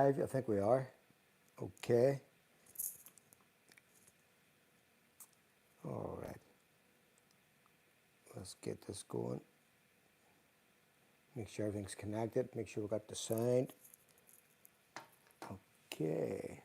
live? I think we are. Okay. All right. Let's get this going. Make sure everything's connected. Make sure we got the sound. Okay.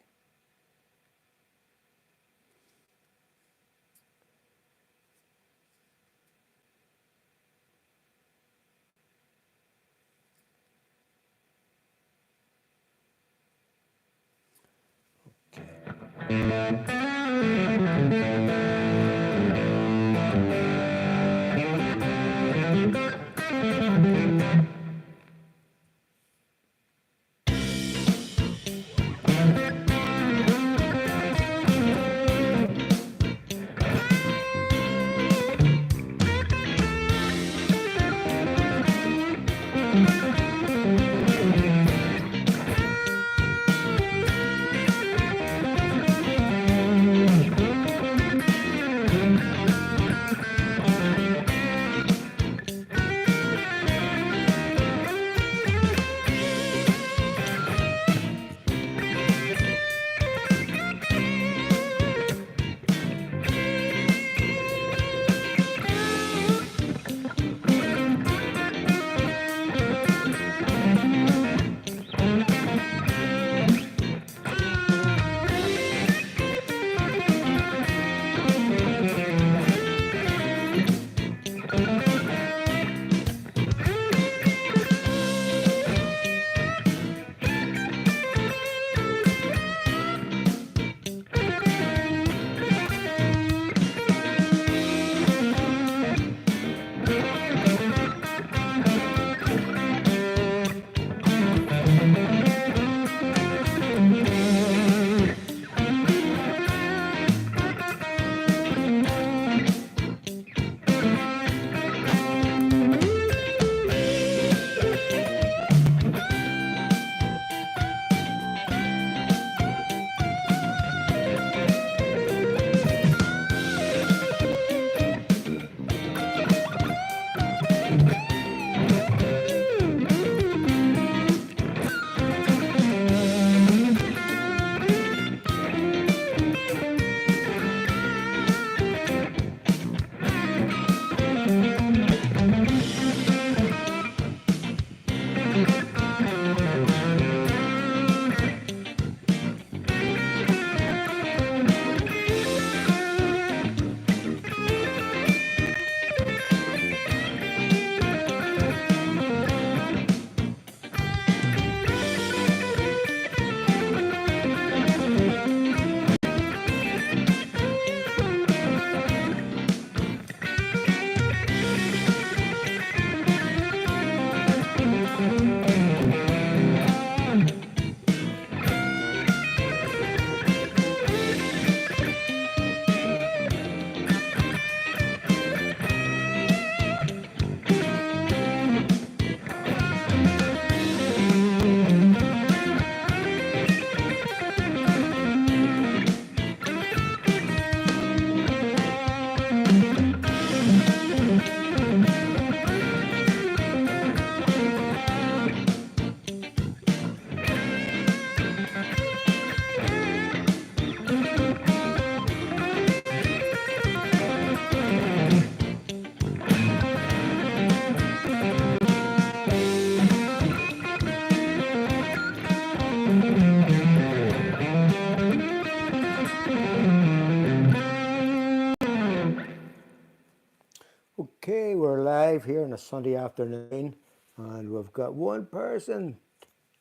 Okay, we're live here on a Sunday afternoon, and we've got one person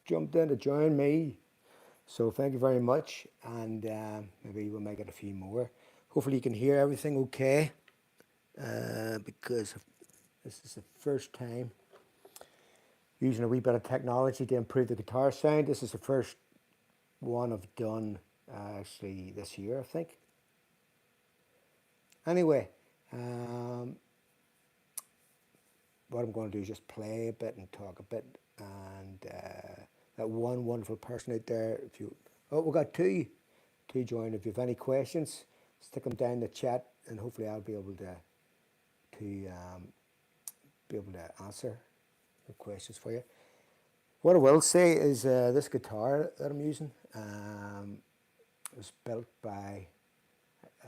jumped in to join me. So thank you very much, and maybe we'll make it a few more. Hopefully you can hear everything okay, because this is the first time using a wee bit of technology to improve the guitar sound. This is the first one I've done actually this year, I think. Anyway, what I'm going to do is just play a bit and talk a bit, and that one wonderful person out there, if you, oh, we've got two join. If you have any questions, stick them down in the chat, and hopefully I'll be able to answer your questions for you. What I will say is this guitar that I'm using was built by a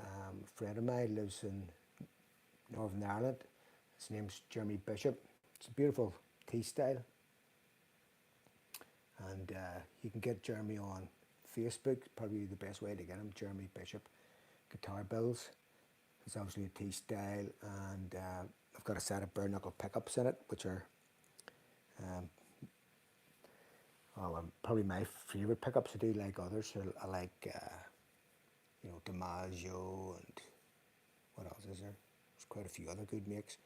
friend of mine, lives in Northern Ireland. His name's Jeremy Bishop. It's a beautiful T-style, and you can get Jeremy on Facebook. Probably the best way to get him, Jeremy Bishop Guitar Builds. It's obviously a T-style, and I've got a set of bare knuckle pickups in it, which are probably my favourite pickups. I do like others. I like DiMaggio, and what else is there? There's quite a few other good makes,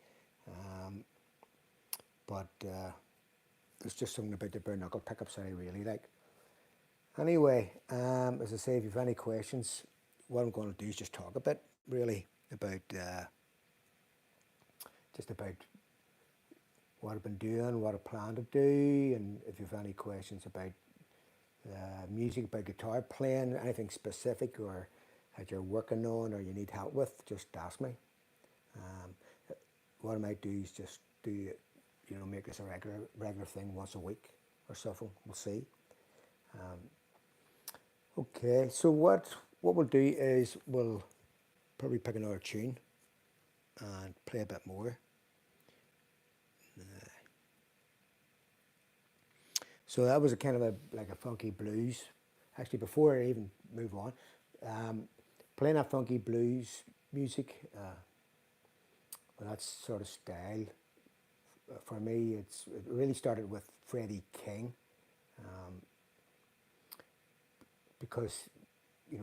but there's just something about the bare knuckle pickups that I really like. Anyway, as I say, if you have any questions, what I'm going to do is just talk a bit, really, about just about what I've been doing, what I plan to do, and if you have any questions about music, about guitar playing, anything specific or that you're working on or you need help with, just ask me. What I might do is just do, make this a regular thing once a week or something. We'll see. Okay, so what we'll do is we'll probably pick another tune and play a bit more. So that was a kind of like a funky blues. Actually, before I even move on, playing that funky blues music, well, that sort of style, for me, it really started with Freddie King, because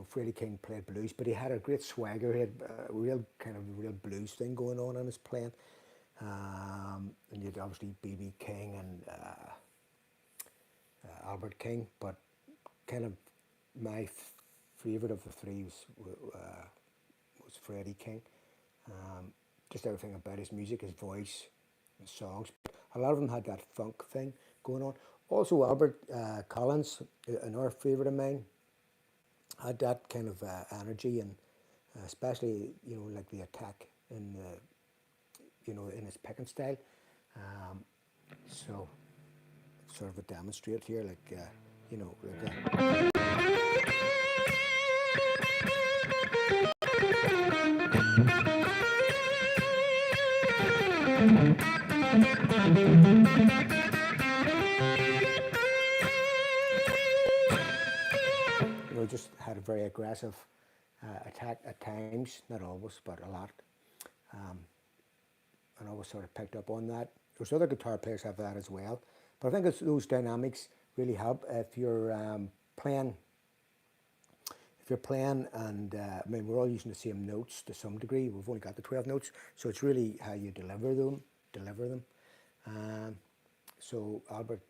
Freddie King played blues, but he had a great swagger. He had a real blues thing going on in his playing, and you'd obviously B.B. King and Albert King, but kind of my favourite of the three was Freddie King. Just everything about his music, his voice, his songs. A lot of them had that funk thing going on. Also, Albert Collins, another favourite of mine, had that kind of energy, and especially like the attack in in his picking style. So sort of a demonstrate here, like just had a very aggressive attack at times, not always, but a lot. And I always sort of picked up on that. There's other guitar players have that as well, but I think it's those dynamics really help if you're playing. If you're playing, and I mean, we're all using the same notes to some degree. We've only got the 12 notes, so it's really how you deliver them. So Albert,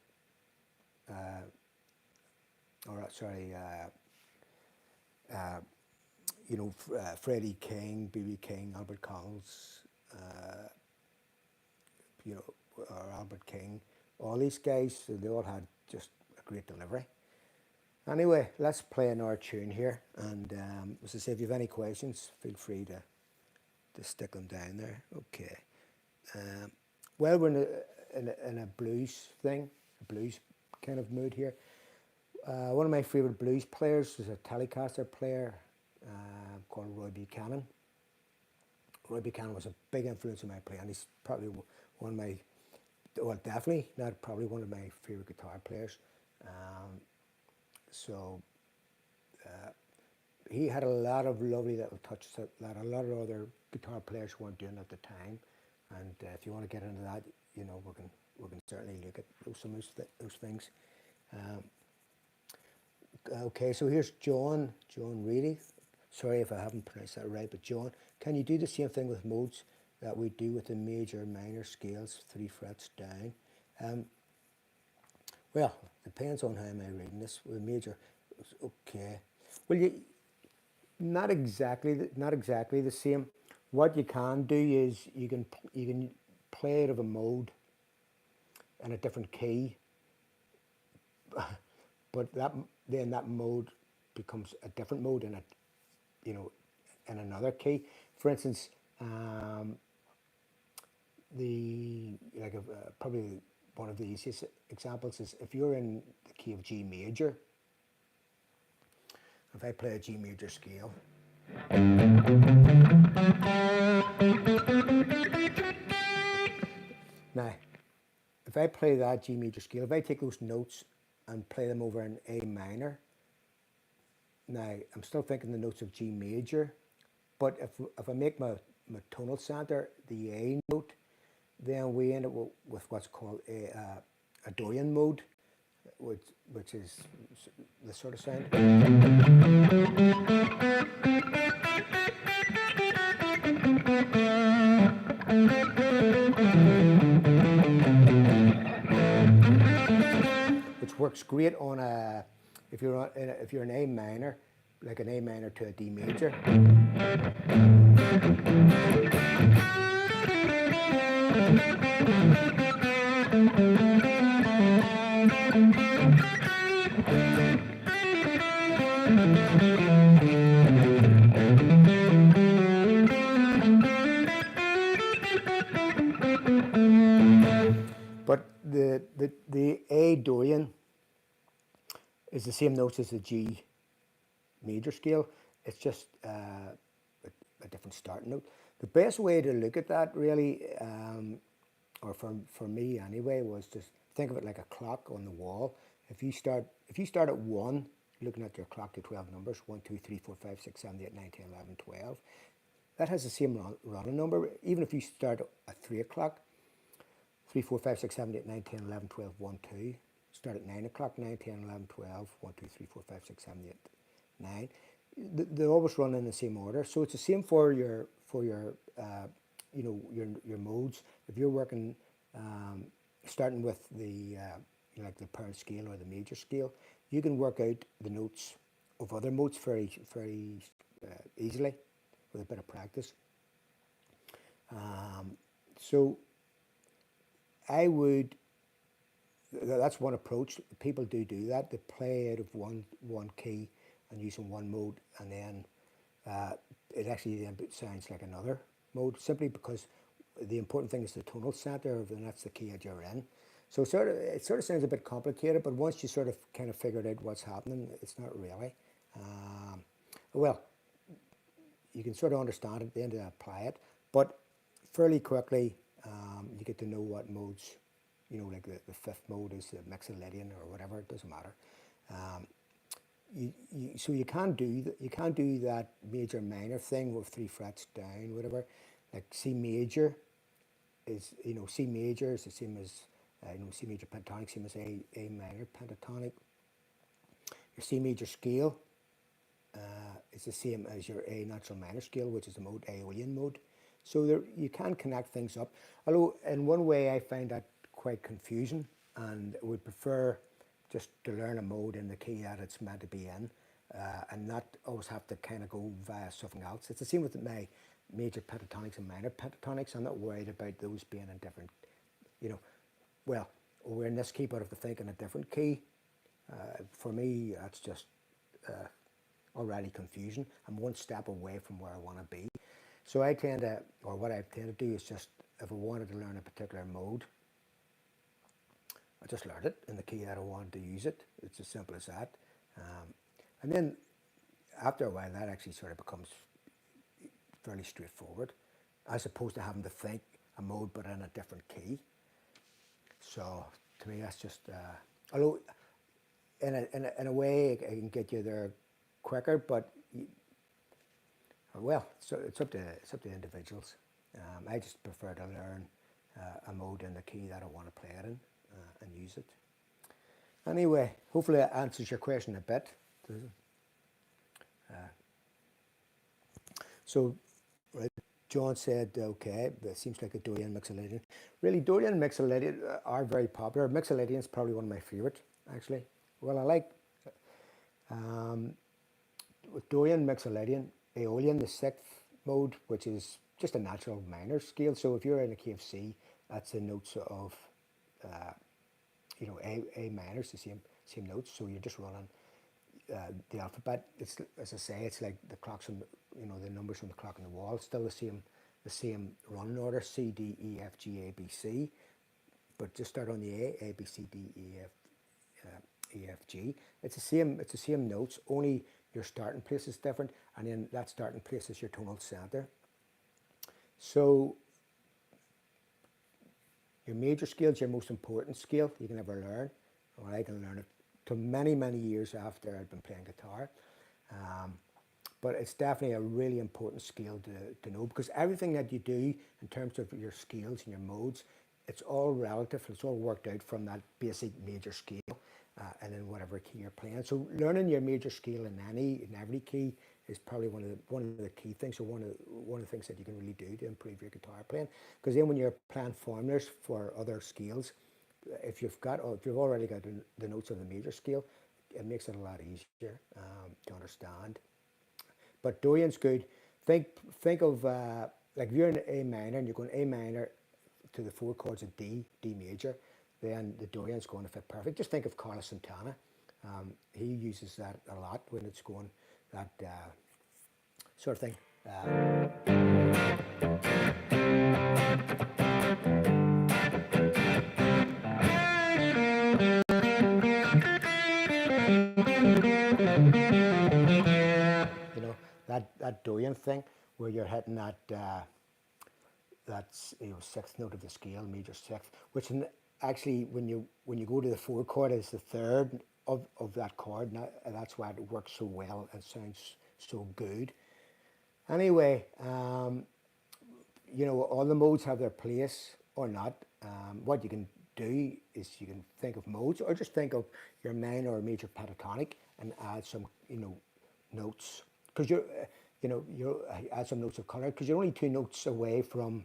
Freddie King, B.B. King, Albert Collins, or Albert King, all these guys, they all had just a great delivery. Anyway, let's play another tune here, and as I say, if you have any questions, feel free to stick them down there. Okay. Well, we're in a blues thing, a blues kind of mood here. One of my favourite blues players is a Telecaster player called Roy Buchanan. Roy Buchanan was a big influence on my playing. He's probably one of my, well, definitely not probably one of my favourite guitar players. So he had a lot of lovely little touches that a lot of other guitar players weren't doing at the time. And if you want to get into that, we can certainly look at some of those things. Okay, so here's John Reedy. Sorry if I haven't pronounced that right, but John, can you do the same thing with modes that we do with the major minor scales, 3 frets down? Well, depends on how am I reading this. With major, okay. Well, not exactly the same. What you can do is you can play out of a mode in a different key, but then that mode becomes a different mode in in another key. For instance, probably one of the easiest examples is if you're in the key of G major. If I play a G major scale, now if I play that G major scale, if I take those notes and play them over in A minor, now I'm still thinking the notes of G major, but if I make my tonal center the A note, then we end up with what's called a Dorian mode, which is this sort of sound. Which works great on a if you're in A minor, like an A minor to a D major. But the A Dorian is the same notes as the G major scale. It's just a different starting note. The best way to look at that really, or for me anyway, was just think of it like a clock on the wall. If you start at 1, looking at your clock to 12 numbers, 1, 2, 3, 4, 5, 6, 7, 8, 9, 10, 11, 12. That has the same running number. Even if you start at 3 o'clock, 3, 4, 5, 6, 7, 8, 9, 10, 11, 12, 1, 2. Start at 9 o'clock, 9, 10, 11, 12, 1, 2, 3, 4, 5, 6, 7, 8, 9. They always run in the same order. So it's the same for your you know, your modes. If you're working, starting with the like the pound scale or the major scale, you can work out the notes of other modes very easily with a bit of practice. So I would. That's one approach. People do that. They play out of one key and using one mode, and then it actually then sounds like another mode, simply because the important thing is the tonal center, and that's the key that you're in. So it sort of sounds a bit complicated, but once you sort of kind of figured out what's happening, it's not really. Well, you can sort of understand it, then to apply it, but fairly quickly you get to know what modes, you know, like the fifth mode is the Mixolydian or whatever, it doesn't matter. So you can't do that major minor thing with 3 frets down, whatever. Like C major is, you know, C major is the same as you know, C major pentatonic, same as A minor pentatonic. Your C major scale is the same as your A natural minor scale, which is the mode Aeolian mode. So there, you can connect things up. Although in one way I find that quite confusing, and would prefer just to learn a mode in the key that it's meant to be in, and not always have to kind of go via something else. It's the same with my major pentatonics and minor pentatonics. I'm not worried about those being in different, you know, well, we're in this key, but if they think in a different key, for me, that's just already confusing. I'm one step away from where I want to be. So I tend to, or what I tend to do is just, if I wanted to learn a particular mode, I just learned it in the key that I wanted to use it. It's as simple as that. And then after a while, that actually sort of becomes fairly straightforward, as opposed to having to think a mode but in a different key. So to me, that's just, although in a way it can get you there quicker, but well, so it's up to individuals. I just prefer to learn a mode in the key that I want to play it in and use it. Anyway, hopefully that answers your question a bit. So, right, John said, okay, that seems like a Dorian Mixolydian. Really, Dorian and Mixolydian are very popular. Mixolydian is probably one of my favorite, actually. Well, I like with Dorian, Mixolydian, Aeolian, the sixth mode, which is just a natural minor scale. So if you're in a key of C, that's the notes of, you know, A minor, it's the same notes. So you're just running the alphabet. It's, as I say, it's like the clocks on, you know, the numbers on the clock on the wall. It's still the same running order: C, D, E, F, G, A, B, C. but just start on the A, B, C, D, E, F, G. It's the same notes, only your starting place is different, and then that starting place is your tonal center. So your major scale is your most important scale you can ever learn. Well, I didn't learn it till many, many years after I'd been playing guitar. But it's definitely a really important scale to know, because everything that you do in terms of your scales and your modes, it's all relative. It's all worked out from that basic major scale and in whatever key you're playing. So learning your major scale in every key is probably one of the key things, or one of the things that you can really do to improve your guitar playing. Because then when you're playing formulas for other scales, if you've already got the notes of the major scale, it makes it a lot easier to understand. But Dorian's good. Think of like if you're in A minor and you're going A minor to the 4 chords of D major, then the Dorian's going to fit perfect. Just think of Carlos Santana. He uses that a lot when it's going that sort of thing. You know, that Dorian thing where you're hitting that's sixth note of the scale, major sixth, which actually when you go to the 4 chord is the third of that chord, and that's why it works so well and sounds so good. Anyway, all the modes have their place or not. What you can do is you can think of modes, or just think of your minor or major pentatonic and add some notes, because you add some notes of color, because you're only 2 notes away from,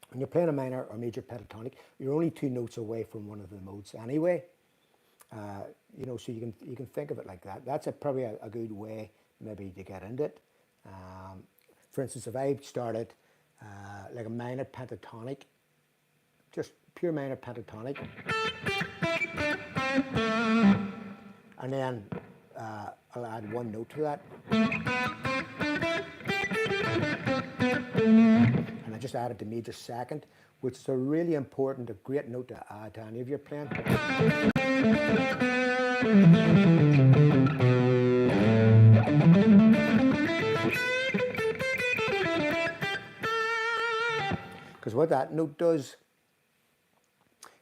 when you're playing a minor or major pentatonic, you're only 2 notes away from one of the modes anyway. So you can think of it like that. That's probably a good way maybe to get into it. For instance, if I started like a minor pentatonic, just pure minor pentatonic, and then I'll add 1 note to that, and I just added the major second, which is a really important, a great note to add to any of your playing. Because what that note does,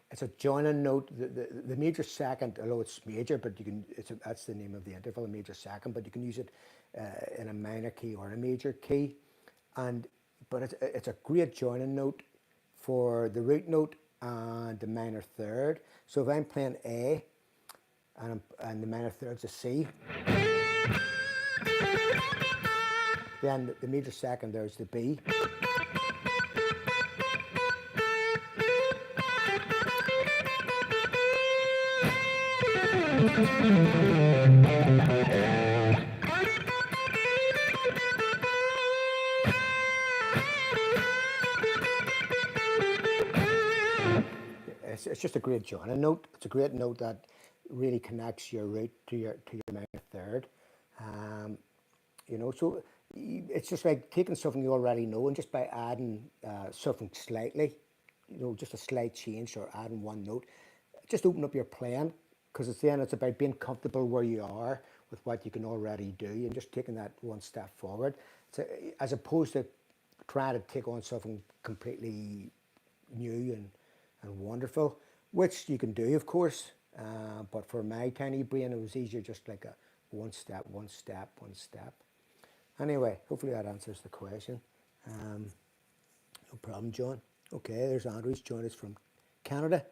it's a joining note. The major second, although it's major, but that's the name of the interval, a major second, but you can use it in a minor key or a major key. But it's a great joining note for the root note and the minor third. So if I'm playing A and the minor third's a C, then the major second there's the B. It's just a great joining note. It's a great note that really connects your root to your minor third. So it's just like taking something you already know and just by adding something slightly, just a slight change or adding 1 note, just open up your playing, because it's about being comfortable where you are with what you can already do and just taking that 1 step forward, as opposed to trying to take on something completely new and wonderful, which you can do, of course, but for my tiny brain, it was easier just like a 1 step, 1 step, 1 step. Anyway, hopefully that answers the question. No problem, John. Okay, there's Andrew's joined us from Canada,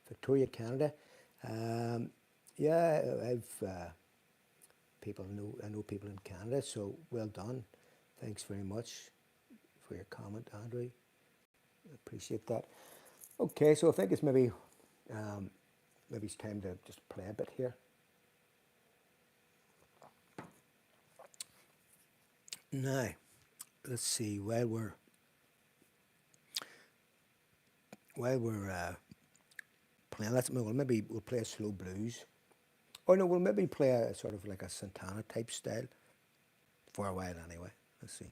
Victoria, Canada. Yeah, I know people in Canada, so well done. Thanks very much for your comment, Andrew. Appreciate that. Okay, so I think it's maybe it's time to just play a bit here. Now, let's see, while we're playing, maybe we'll play a slow blues. Or no, we'll maybe play a sort of like a Santana type style for a while anyway. Let's see.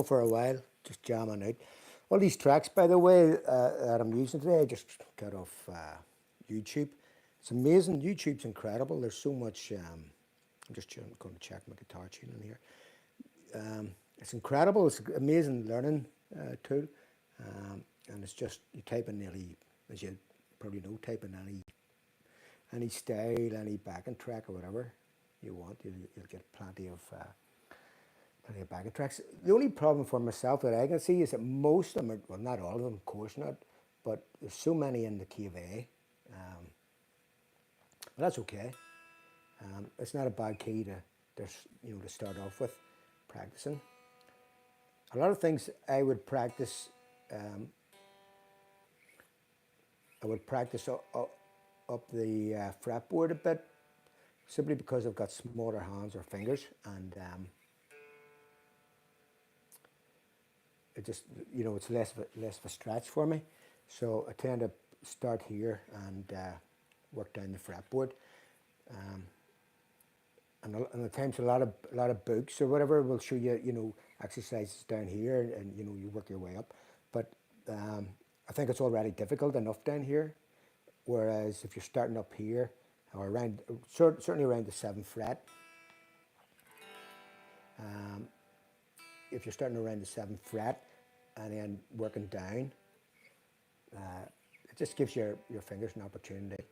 going for a while, just jamming out. All these tracks, by the way, that I'm using today, I just got off YouTube. It's amazing. YouTube's incredible. There's so much. I'm just going to check my guitar tuning here. It's incredible. It's an amazing learning tool, and it's just you type in nearly, as you probably know, type in any style, any backing track or whatever you want. You'll get plenty of backing tracks. The only problem for myself that I can see is that most of them, well, not all of them, of course not, but there's so many in the key of A. But that's okay. It's not a bad key to start off with practicing. A lot of things I would practice. I would practice up the fretboard a bit, simply because I've got smaller hands or fingers, and it just it's less of a stretch for me. So I tend to start here and work down the fretboard. And at times a lot of books or whatever will show you exercises down here, and you work your way up. But I think it's already difficult enough down here. Whereas if you're starting up here or around, certainly around the 7th fret, if you're starting around the 7th fret and then working down, it just gives your fingers an opportunity.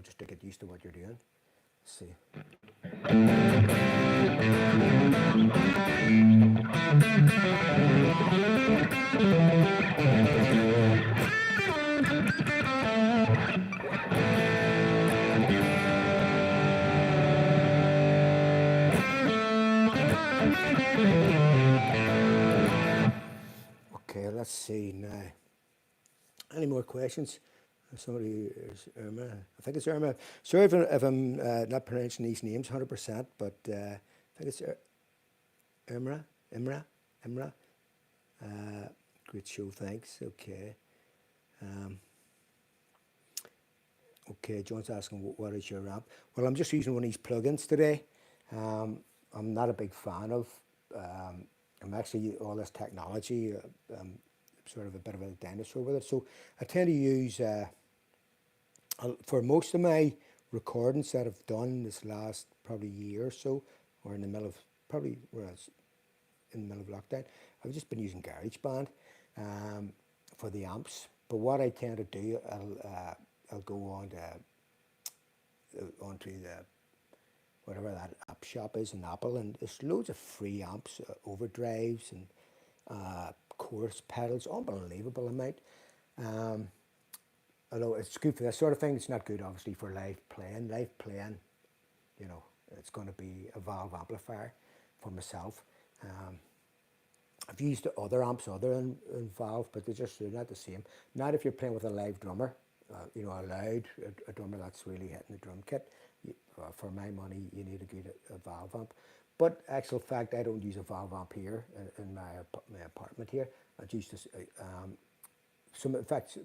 Just to get used to what you're doing. Let's see. Okay, let's see now. Any more questions? Somebody is Irma. I think it's Irma. Sorry if I'm not pronouncing these names 100%, but I think it's Imra. Great show, thanks. Okay. Okay, John's asking what is your amp? Well, I'm just using one of these plugins today. I'm not a big fan of. I'm actually all this technology. I'm sort of a bit of a dinosaur with it. So I tend to use. For most of my recordings that I've done this last probably year or so, or in the middle of in the middle of lockdown, I've just been using GarageBand for the amps. But what I tend to do, I'll go on onto the whatever that app shop is in Apple, and there's loads of free amps, overdrives and chorus pedals, unbelievable amount. Although it's good for this sort of thing, it's not good obviously for live playing. Live playing, it's going to be a valve amplifier for myself. I've used other amps other than valve, but they're not the same. Not if you're playing with a live drummer, a drummer that's really hitting the drum kit. For my money, you need a valve amp. But actual fact, I don't use a valve amp here in my apartment here. I've used this. In fact,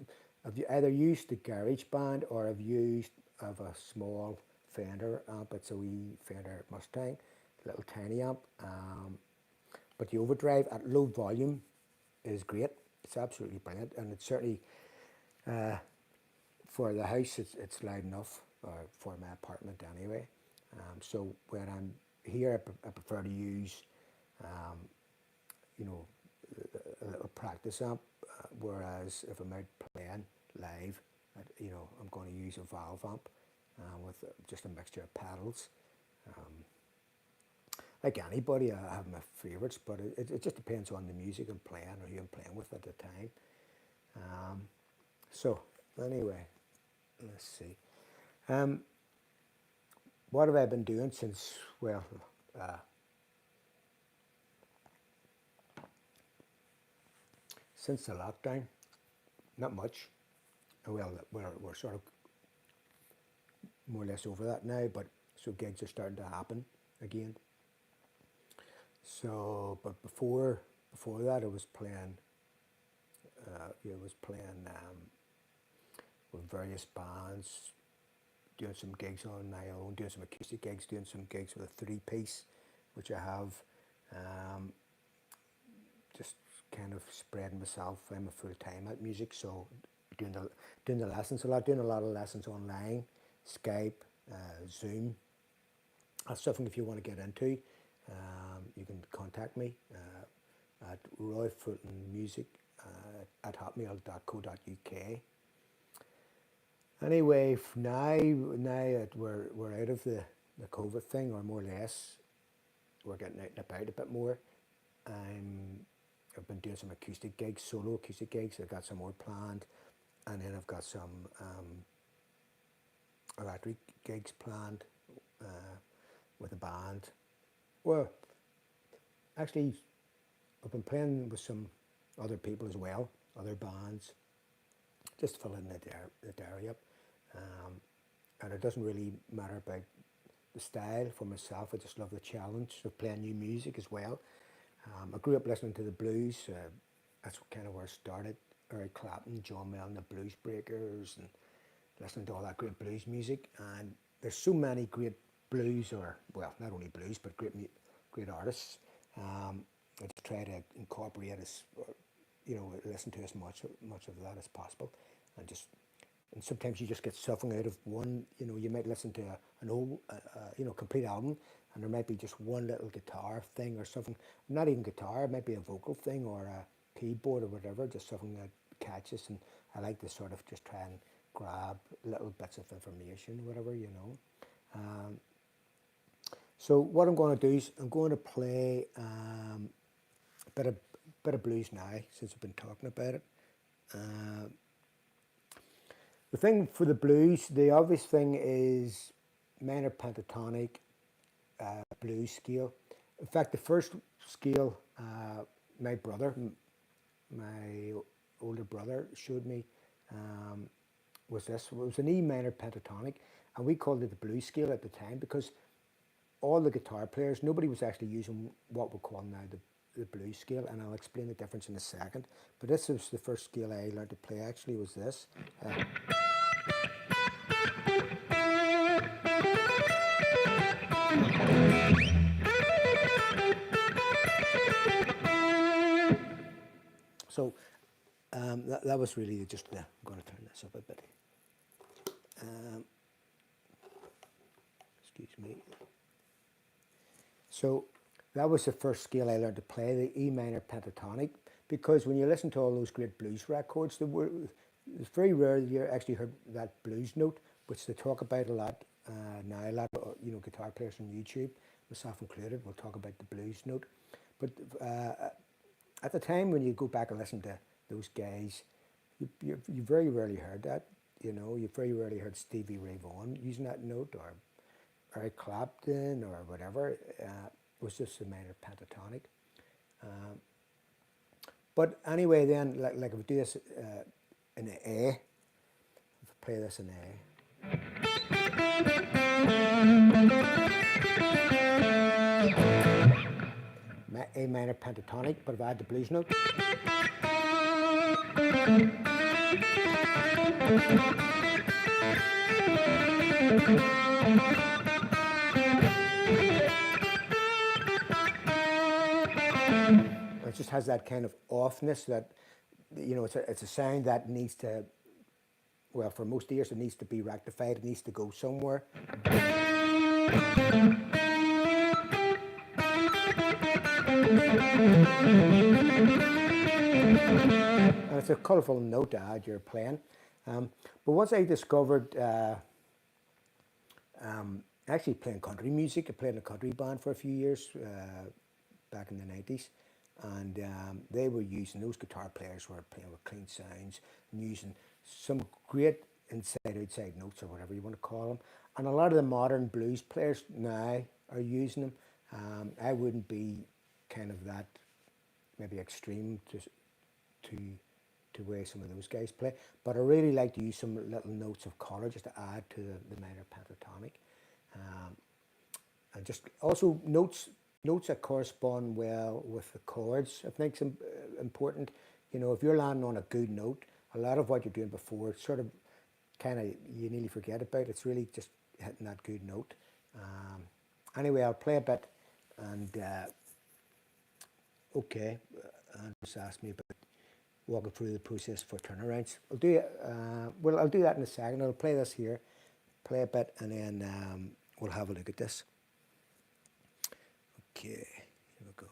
I've either used the GarageBand or I've used a small Fender amp. It's a wee Fender Mustang, little tiny amp. But the overdrive at low volume is great. It's absolutely brilliant, and it's certainly for the house. It's loud enough, for my apartment anyway. So when I'm here, I prefer to use, a little practice amp. Whereas if I'm out playing live, I'm going to use a valve amp with just a mixture of pedals. Like anybody, I have my favourites, but it just depends on the music I'm playing or who I'm playing with at the time. So anyway, let's see. What have I been doing since, well, since the lockdown? Not much. Well, we're sort of more or less over that now, but so gigs are starting to happen again. So, but before that, I was playing. With various bands, doing some gigs on my own, doing some acoustic gigs, doing some gigs with a 3-piece which I have. Um, just kind of spreading myself. I'm a full time at music, so doing the lessons a lot, doing a lot of lessons online, Skype, Zoom. That's something if you want to get into. You can contact me at royfultonmusic at hotmail.co.uk. Anyway, now that we're out of the COVID thing, or more or less, we're getting out and about a bit more. I've been doing some acoustic gigs, solo acoustic gigs. I've got some more planned, and then I've got some electric gigs planned with a band. Well, actually, I've been playing with some other people as well, other bands, just filling the diary up. And it doesn't really matter about the style for myself. I just love the challenge of playing new music as well. I grew up listening to the blues. That's kind of where I started. Eric Clapton, John Mayall, the Blues Breakers, and listening to all that great blues music. And there's so many great blues, or well, not only blues, but great artists. I just try to incorporate listen to as much of that as possible, and sometimes you just get something out of one. You might listen to an old, complete album, and there might be just one little guitar thing or something. Not even guitar, it might be a vocal thing or a keyboard or whatever, just something that catches. And I like to sort of just try and grab little bits of information, whatever. So what I'm going to do is I'm going to play a bit of blues now, since I've been talking about it. The thing for the blues, the obvious thing is minor pentatonic blues scale. In fact, the first scale my older brother showed me was this. It was an E minor pentatonic, and we called it the blues scale at the time because all the guitar players, nobody was actually using what we call now the blues scale, and I'll explain the difference in a second. But this was the first scale I learned to play, actually, was this. So that was really just, I'm going to turn this up a bit. Excuse me. So that was the first scale I learned to play, the E minor pentatonic, because when you listen to all those great blues records, it's very rare that you actually heard that blues note, which they talk about a lot now. A lot of guitar players on YouTube, myself included, will talk about the blues note. But at the time when you go back and listen to those guys, you very rarely heard that. You very rarely heard Stevie Ray Vaughan using that note, or Eric Clapton, or whatever. It was just a minor pentatonic. But anyway, then, like if we do this in A, if I play this in A minor pentatonic, but if I add the blues note, it just has that kind of offness that, it's a sound that needs to, well, for most ears, it needs to be rectified. It needs to go somewhere. And it's a colourful note to add you're playing. But once I discovered actually playing country music, I played in a country band for a few years back in the 90s. And they were using, those guitar players were playing with clean sounds and using some great inside-outside notes, or whatever you want to call them. And a lot of the modern blues players now are using them. I wouldn't be kind of that maybe extreme to way some of those guys play, but I really like to use some little notes of colour just to add to the minor pentatonic, and just also notes that correspond well with the chords. I think it's important. If you're landing on a good note, a lot of what you're doing before, sort of kind of you nearly forget about. It's really just hitting that good note. Anyway, I'll play a bit And okay, and just asked me about walking through the process for turnarounds. I'll do that in a second. I'll play this here, play a bit, and then we'll have a look at this. Okay, here we go.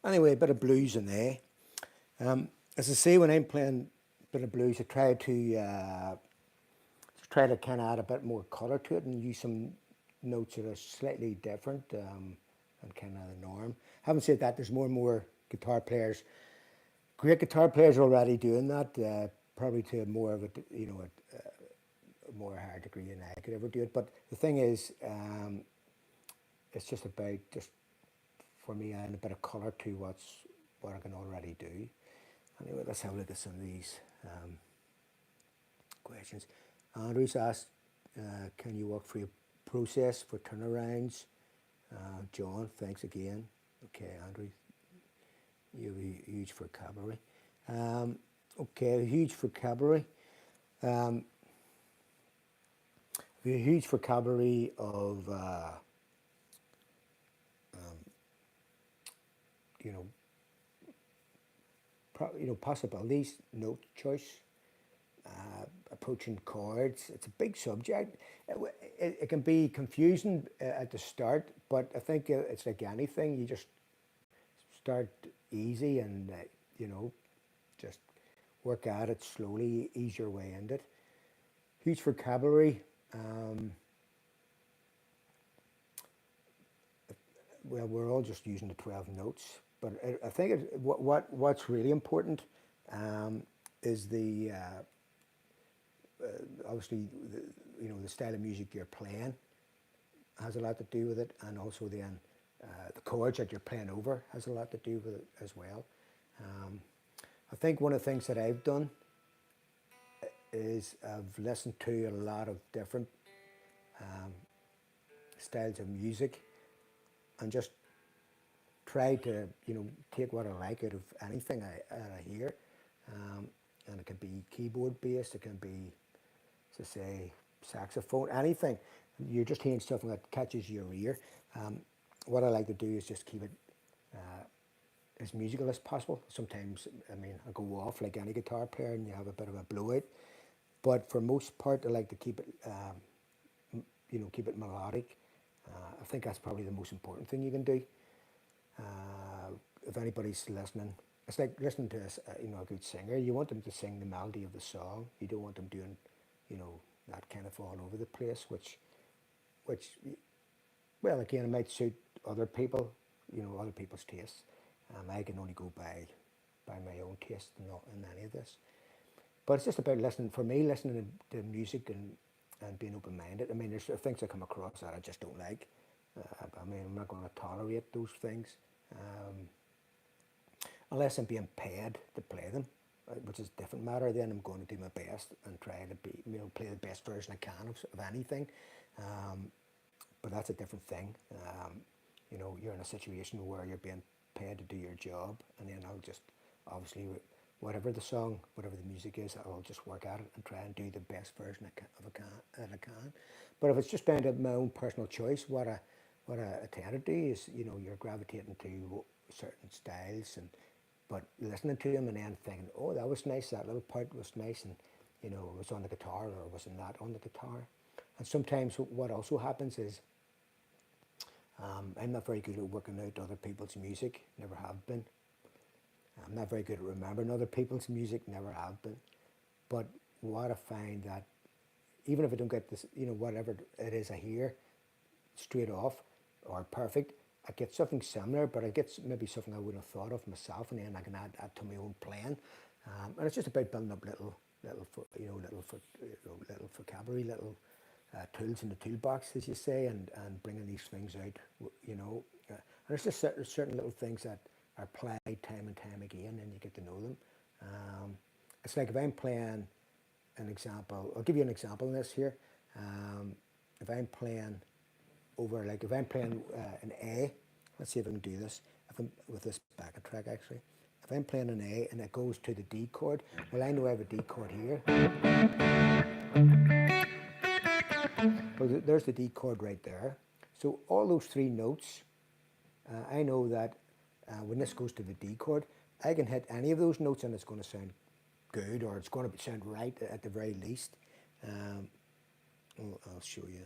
Anyway, a bit of blues in there. As I say, when I'm playing a bit of blues, I try to kind of add a bit more colour to it and use some notes that are slightly different than kind of the norm. Having said that, there's more and more guitar players, great guitar players already doing that, probably to more of a, a more higher degree than I could ever do it. But the thing is, it's just about just for me adding a bit of colour to what I can already do. Anyway, let's have a look at some of these questions. Andrew's asked, can you walk through a process for turnarounds? John, thanks again. Okay, Andrew, you have a huge vocabulary. Okay, huge vocabulary. A huge vocabulary of, possibilities, note choice, approaching chords. It's a big subject. It can be confusing at the start, but I think it's like anything. You just start easy and, just work at it slowly, ease your way into it. Huge vocabulary. Well, we're all just using the 12 notes, but I think what's really important is the obviously the style of music you're playing has a lot to do with it, and also then the chords that you're playing over has a lot to do with it as well. I think one of the things that I've done is I've listened to a lot of different styles of music and just try to take what I like out of anything I hear, and it can be keyboard based, it can be, to say, saxophone, anything. You're just hearing stuff that catches your ear. What I like to do is just keep it as musical as possible. Sometimes, I go off like any guitar player and you have a bit of a blowout, but for most part I like to keep it keep it melodic. I think that's probably the most important thing you can do. If anybody's listening, it's like listening to a good singer. You want them to sing the melody of the song. You don't want them doing that kind of all over the place, which well, again, it might suit other people, other people's tastes. I can only go by my own taste in any of this. But it's just about listening, for me, listening to music and being open-minded. There's things that come across that I just don't like. I'm not going to tolerate those things unless I'm being paid to play them, which is a different matter. Then I'm going to do my best and try to play the best version I can of anything. But that's a different thing. You're in a situation where you're being paid to do your job, and then I'll just, obviously, whatever the song, whatever the music is, I'll just work at it and try and do the best version I can. But if it's just down to my own personal choice, what I tend to do is, you're gravitating to certain styles, but listening to them and then thinking, oh, that was nice, that little part was nice, and it was on the guitar or was it not on the guitar. And sometimes what also happens is I'm not very good at working out other people's music, never have been. I'm not very good at remembering other people's music, never have been. But what I find that even if I don't get this, whatever it is I hear straight off or perfect, I get something similar, but I get maybe something I wouldn't have thought of myself, and then I can add to my own playing. And it's just about building up little vocabulary, little tools in the toolbox, as you say, and bringing these things out, and it's just certain little things that are played time and time again, and you get to know them. It's like if I'm playing an example, I'll give you an example in this here. If I'm playing an A, let's see if I can do this. With this backing track, actually. If I'm playing an A and it goes to the D chord, well, I know I have a D chord here. Well, there's the D chord right there. So all those three notes, I know that when this goes to the D chord, I can hit any of those notes and it's going to sound good, or it's going to sound right at the very least. I'll show you,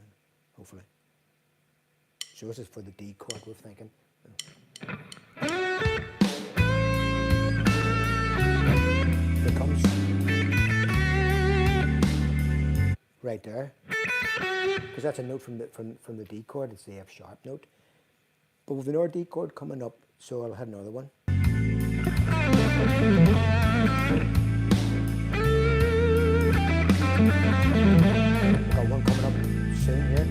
hopefully. So this is for the D chord, we're thinking. right there, because that's a note from the D chord. It's the F sharp note. But with another D chord coming up, so I'll have another one. Got one coming up soon here.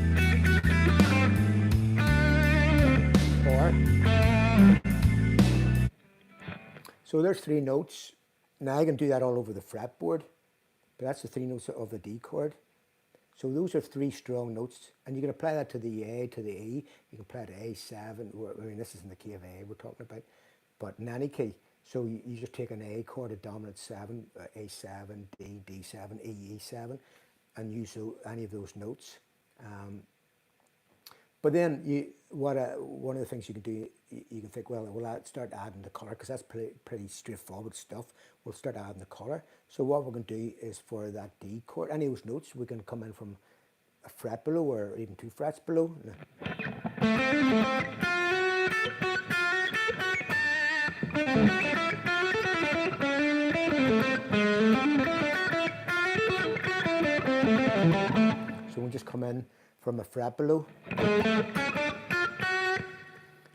So there's 3 notes. Now I can do that all over the fretboard, but that's the 3 notes of the D chord. So those are 3 strong notes, and you can apply that to the A, to the E. You can apply it to A7. I mean, this is in the key of A we're talking about, but in any key. So you just take an A chord, a dominant 7, A7, D, D7, E, E7, and use any of those notes. But then one of the things you can do, you can think, well, we'll start adding the colour, because that's pretty straightforward stuff. We'll start adding the colour. So what we're going to do is, for that D chord, any of those notes, we can come in from a fret below, or even 2 frets below. So we'll just come in from a fret below,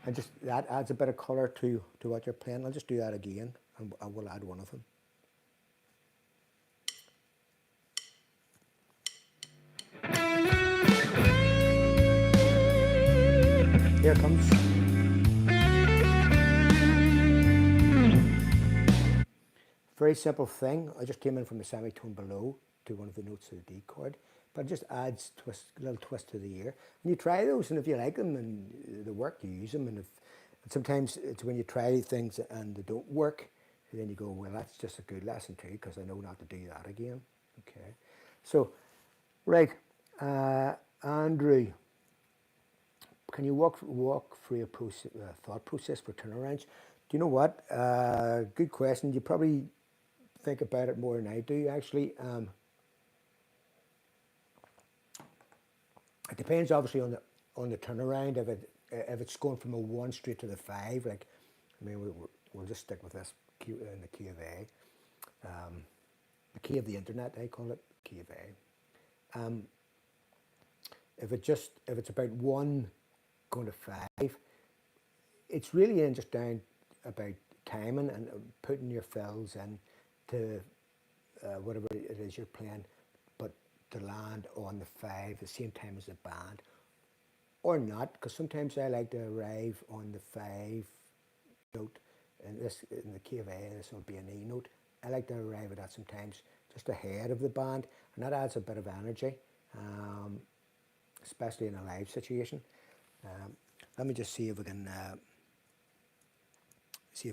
and just that adds a bit of colour to what you're playing. I'll just do that again, and I will add one of them. Here it comes. Very simple thing. I just came in from the semitone below to one of the notes of the D chord, but it just adds a little twist to the ear. And you try those, and if you like them and they work, you use them. And sometimes it's when you try things and they don't work, and then you go, well, that's just a good lesson too, because I know not to do that again. Okay, so right, Andrew, can you walk through a thought process for turnarounds? Do you know what? Good question. You probably think about it more than I do, actually. It depends, obviously, on the turnaround. If it's going from a 1 straight to the 5, like, I mean, we'll just stick with this key in the key of A, the key of the internet, I call it, key of A. If it's about 1 going to 5, it's really just down about timing and putting your fills in to whatever it is you're playing, but to land on the 5 the same time as the band, or not, because sometimes I like to arrive on the 5 note, and in the key of A, this will be an E note. I like to arrive at that sometimes just ahead of the band, and that adds a bit of energy, especially in a live situation. Let me just see if I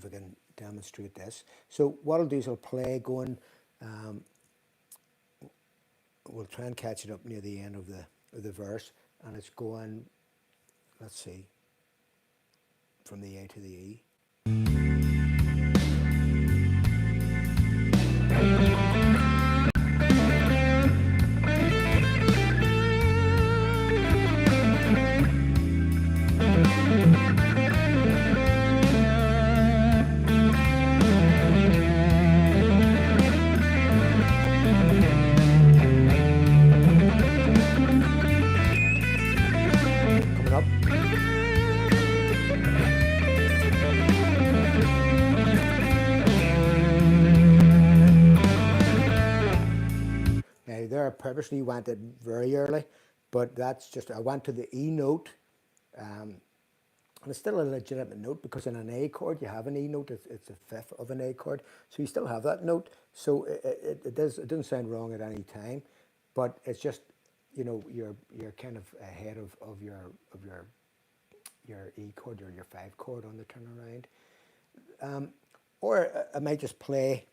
can demonstrate this. So what I'll do is I'll play going. We'll try and catch it up near the end of the verse, and it's going. Let's see, from the A to the E. There I purposely went it very early, but that's just, I went to the E note, and it's still a legitimate note, because in an A chord you have an E note, it's a fifth of an A chord, so you still have that note, so it doesn't sound wrong at any time, but it's just, you know, you're kind of ahead of your E chord or your 5 chord on the turnaround. Or I might just play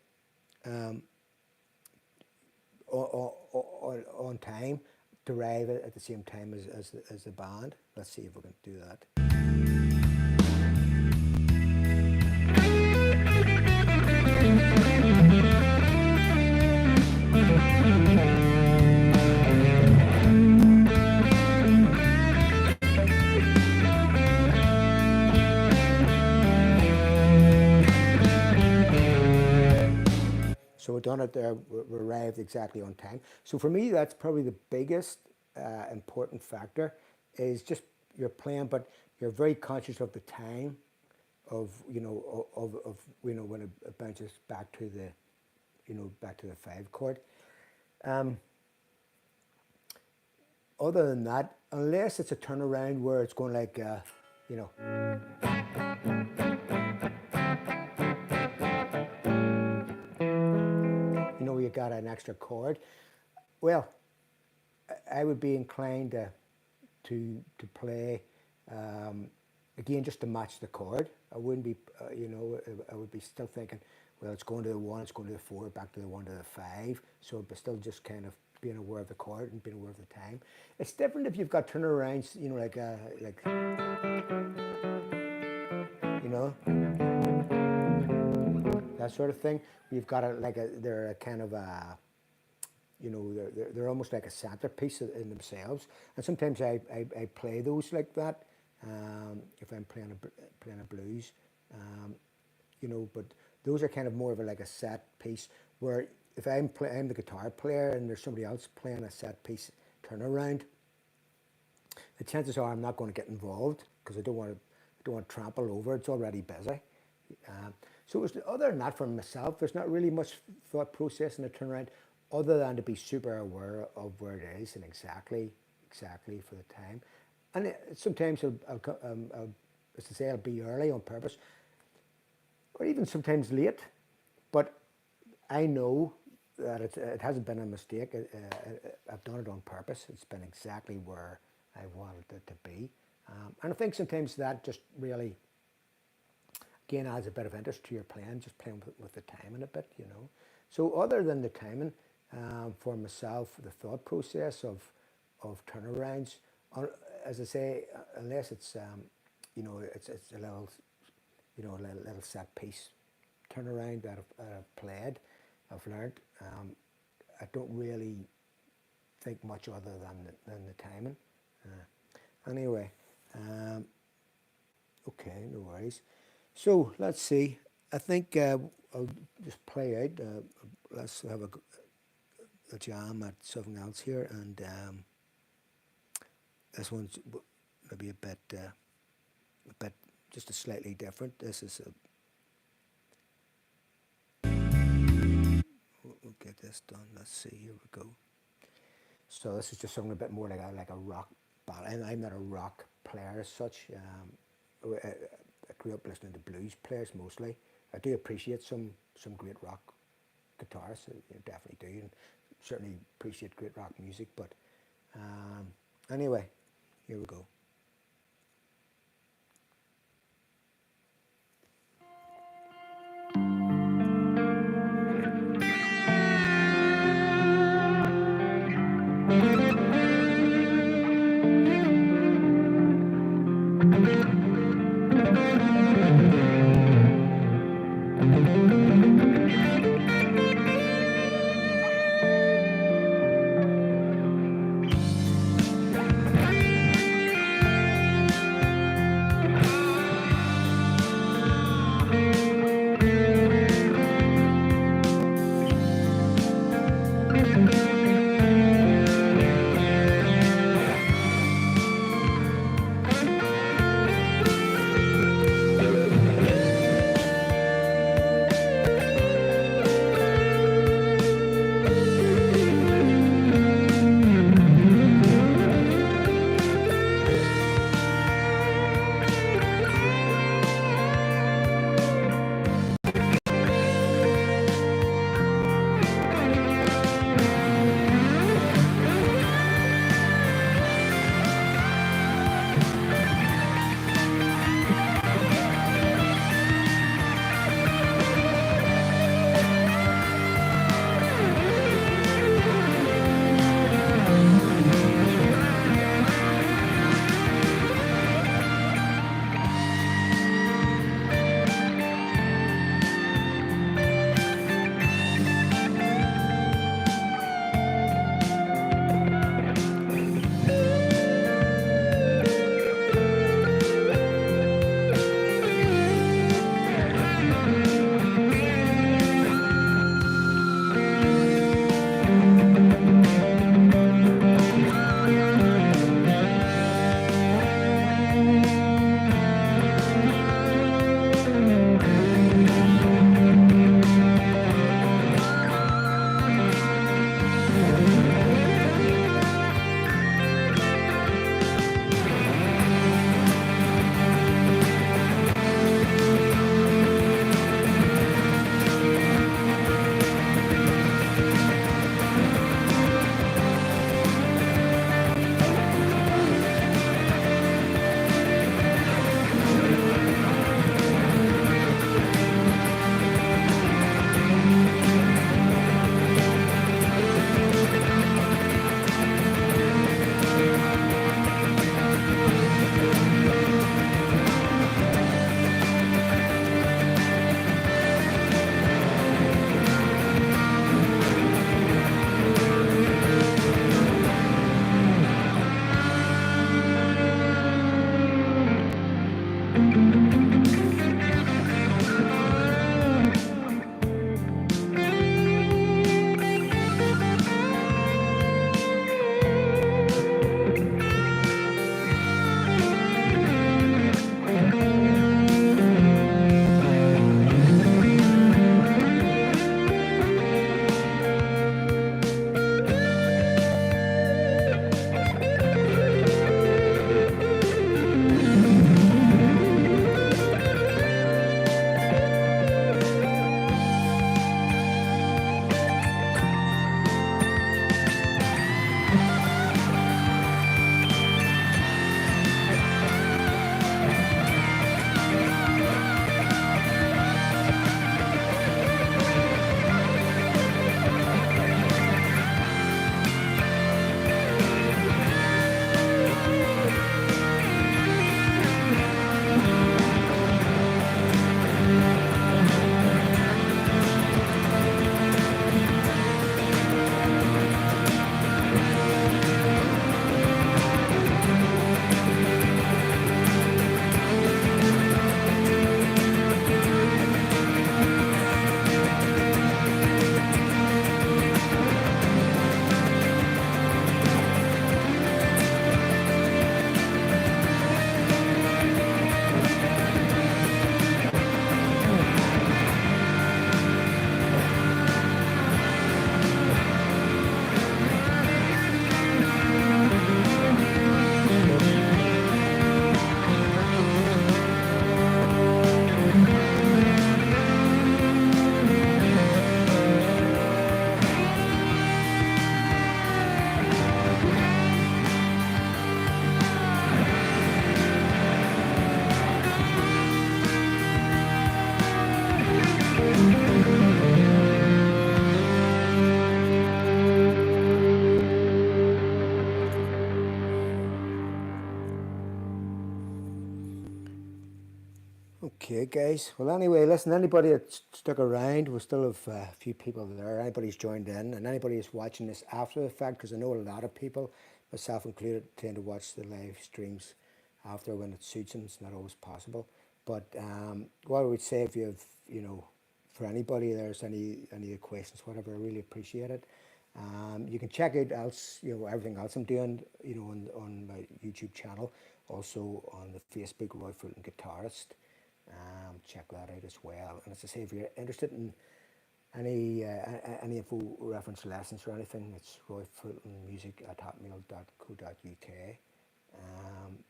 on time to arrive at the same time as the band. Let's see if we can do that. So done it there, we arrived exactly on time. So for me, that's probably the biggest important factor is just you're playing, but you're very conscious of the time of, when it bounces back to the, back to the 5 chord. Other than that, unless it's a turnaround where it's going like, you know, you got an extra chord. Well, I would be inclined to play again just to match the chord. I wouldn't be, I would be still thinking, well, it's going to the 1, it's going to the 4, back to the 1 to the 5. So, but still just kind of being aware of the chord and being aware of the time. It's different if you've got turnarounds, like, that sort of thing. You've got they're a kind of a, they're almost like a centerpiece in themselves. And sometimes I play those like that. If I'm playing a blues, but those are kind of more of like a set piece where if I'm the guitar player and there's somebody else playing a set piece turnaround, the chances are I'm not going to get involved because I don't want to trample over. It's already busy. So it was, other than that, for myself, there's not really much thought process in a turnaround other than to be super aware of where it is and exactly for the time. And sometimes as I say, I'll be early on purpose, or even sometimes late, but I know that it hasn't been a mistake. I've done it on purpose. It's been exactly where I wanted it to be. And I think sometimes that just really, again, adds a bit of interest to your playing, just playing with the timing a bit, So other than the timing, for myself, the thought process of turnarounds, as I say, unless it's, it's a little, a little set piece turnaround that I've played, I've learned, I don't really think much other than the timing. Anyway, okay, no worries. So let's see. I think I'll just play out. Let's have a jam at something else here, and this one's maybe a bit just a slightly different. This is we'll get this done. Let's see. Here we go. So this is just something a bit more like a rock ballad. I'm not a rock player as such. I grew up listening to blues players mostly. I do appreciate some great rock guitarists. I definitely do, and certainly appreciate great rock music. But anyway, here we go. Okay, guys. Well, anyway, listen, anybody that stuck around, we still have a few people there. Anybody's joined in, and anybody who's watching this after the fact, because I know a lot of people, myself included, tend to watch the live streams after when it suits them. It's not always possible. But what I would say, if you have, for anybody there's any questions, whatever, I really appreciate it. You can check out else, everything else I'm doing, on my YouTube channel, also on the Facebook Roy Fulton Guitarist. Check that out as well. And as I say, if you're interested in any info, reference lessons or anything, it's royfultonmusic@hotmail.co.uk. Um,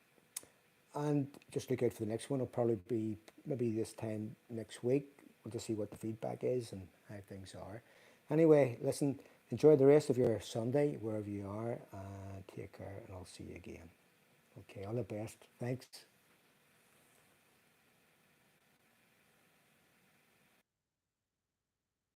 and just look out for the next one. It'll probably be maybe this time next week. We'll just see what the feedback is and how things are. Anyway, listen, enjoy the rest of your Sunday, wherever you are, and take care, and I'll see you again. Okay, all the best. Thanks.